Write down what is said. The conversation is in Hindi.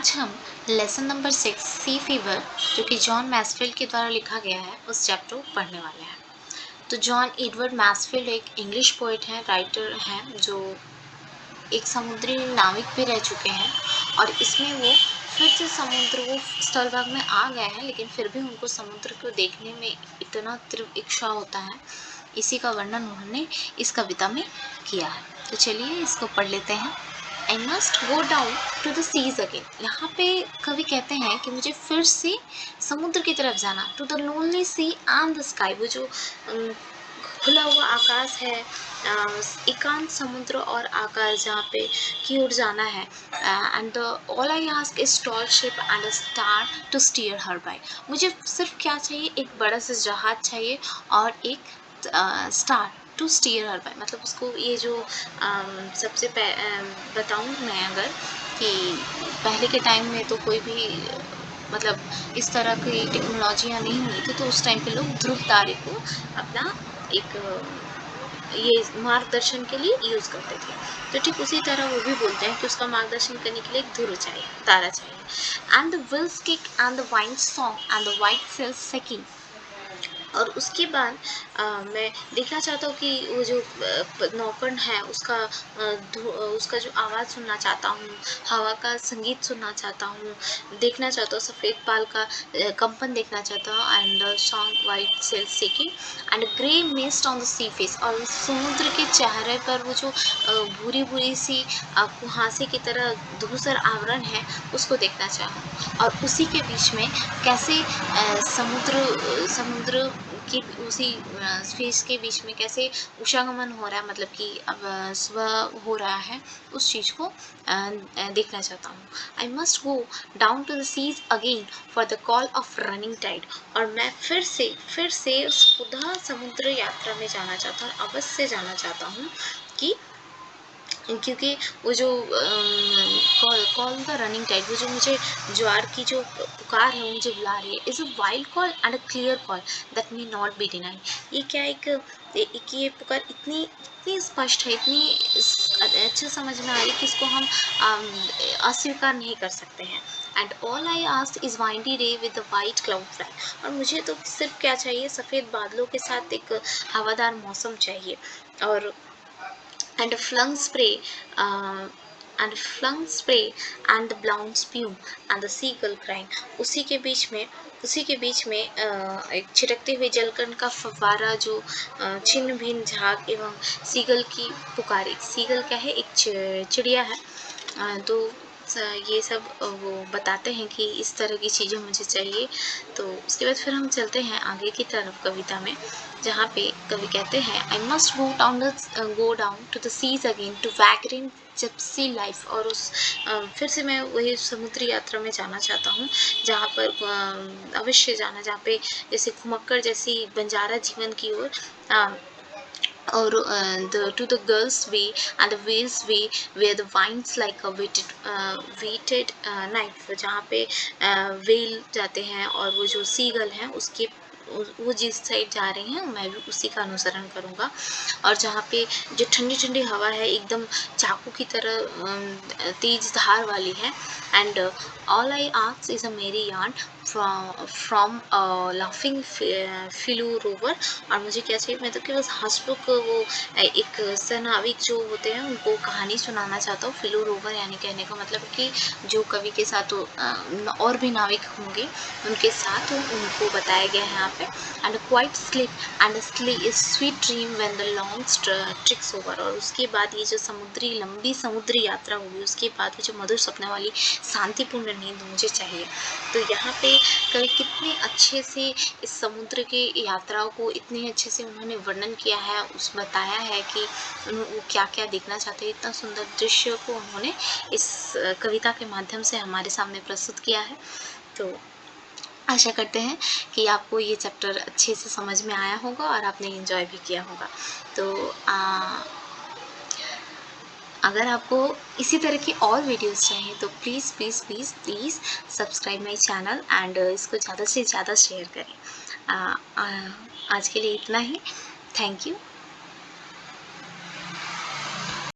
आज हम लेसन नंबर 6 सी फीवर जो कि जॉन मैसफील्ड के द्वारा लिखा गया है उस चैप्टर को पढ़ने वाले हैं। तो जॉन एडवर्ड मैसफील्ड एक इंग्लिश पोइट हैं, राइटर हैं जो एक समुद्री नाविक भी रह चुके हैं और इसमें वो फिर से समुद्र वो स्थलभाग में आ गए हैं, लेकिन फिर भी उनको समुद्र को देखने में इतना तीव्र इच्छा होता है। इसी का वर्णन उन्होंने इस कविता में किया है। तो चलिए इसको पढ़ लेते हैं। I must go down to the seas again। यहाँ पे कवि कहते हैं कि मुझे फिर से समुद्र की तरफ जाना। To the lonely sea and the sky। वो जो खुला हुआ आकाश है, एकांत समुद्र और आकाश जहाँ पे की ओर जाना है। And all I ask is tall ship and a star to steer her by. मुझे सिर्फ क्या चाहिए, एक बड़ा सा जहाज चाहिए और एक star to steer her by. मतलब उसको ये जो सबसे बताऊँ मैं अगर कि पहले के टाइम में तो कोई भी मतलब इस तरह की टेक्नोलॉजियाँ नहीं हुई थी, तो उस टाइम पे लोग ध्रुव तारे को अपना एक ये मार्गदर्शन के लिए यूज़ करते थे। तो ठीक उसी तरह वो भी बोलते हैं कि उसका मार्गदर्शन करने के लिए एक ध्रुव चाहिए, तारा चाहिए। And the wheels kick and the wind song and the white sails shaking. और उसके बाद मैं देखना चाहता हूँ कि वो जो नौकण है उसका जो आवाज़ सुनना चाहता हूँ, हवा का संगीत सुनना चाहता हूँ, देखना चाहता हूँ सफ़ेद बाल का कंपन देखना चाहता हूँ। And song white sail shaking and grey mist on the sea face. और समुद्र के चेहरे पर वो जो भूरी भूरी सी कुहासे की तरह धूसर आवरण है उसको देखना चाहूँ। और उसी के बीच में कैसे समुद्र की उसी स्पेस के बीच में कैसे उषागमन हो रहा है, मतलब कि अब सुबह हो रहा है, उस चीज़ को देखना चाहता हूँ। I must go down to the seas again for the call of running tide. और मैं फिर से उस खुदा समुद्र यात्रा में जाना चाहता हूँ, अवश्य जाना चाहता हूँ कि क्योंकि वो जो कॉल द रनिंग टाइड, वो जो मुझे ज्वार की जो पुकार है वो मुझे बुला रही है। Is a wild call and a clear call that may not be denied. ये क्या एक ये पुकार इतनी स्पष्ट है, इतनी अच्छे समझ में आ रही है कि इसको हम अस्वीकार नहीं कर सकते हैं। And all I ask is windy day with the white cloud fly. और मुझे तो सिर्फ क्या चाहिए, सफ़ेद बादलों के साथ एक हवादार मौसम चाहिए। और and flung spray and flung spray and the blown spume and the seagull crying। उसी के बीच में एक छिटकते हुए जलकण का फव्वारा जो छिन्न भिन्न झाग एवं सीगल की पुकारी। सीगल क्या है, एक चिड़िया है। तो ये सब वो बताते हैं कि इस तरह की चीज़ें मुझे चाहिए। तो उसके बाद फिर हम चलते हैं आगे की तरफ कविता में, जहाँ पे कवि कहते हैं I must go down to the seas again to vagrant gypsy life. और उस फिर से मैं वही समुद्री यात्रा में जाना चाहता हूँ, जहाँ पर अवश्य जाना, जहाँ पे जैसे घुमक्कड़ जैसी बंजारा जीवन की ओर और to the girls way and the whales way where the winds like a weighted knife। जहाँ पे whale जाते हैं और वो जो seagull हैं उसके वो जिस साइड जा रहे हैं मैं भी उसी का अनुसरण करूँगा। और जहाँ पे जो ठंडी ठंडी हवा है एकदम चाकू की तरह तेज धार वाली है। And all I ask is a मेरी yarn from laughing Filu rover. और मुझे क्या चाहिए, मैं तो केवल हंसमुख वो एक सहनाविक जो होते हैं उनको कहानी सुनाना चाहता हूँ। फिलू रोवर यानी कहने का मतलब कि जो कवि के साथ और भी नाविक होंगे उनके साथ उनको बताया गया है यहाँ पे। And quite sleep and sweet dream when the long tricks over. और उसके बाद ये जो लंबी समुद्री यात्रा होगी उसके बाद वो जो मधुर सपने वाली शांतिपूर्ण नींद मुझे चाहिए। तो यहाँ पे कवि कितने अच्छे से इस समुद्र की यात्राओं को इतने अच्छे से उन्होंने वर्णन किया है, बताया है कि वो क्या क्या देखना चाहते हैं। इतना सुंदर दृश्य को उन्होंने इस कविता के माध्यम से हमारे सामने प्रस्तुत किया है। तो आशा करते हैं कि आपको ये चैप्टर अच्छे से समझ में आया होगा और आपने एंजॉय भी किया होगा। तो अगर आपको इसी तरह की और वीडियोस चाहिए तो please subscribe my channel and इसको ज़्यादा से ज़्यादा शेयर करें। आज के लिए इतना ही। Thank you.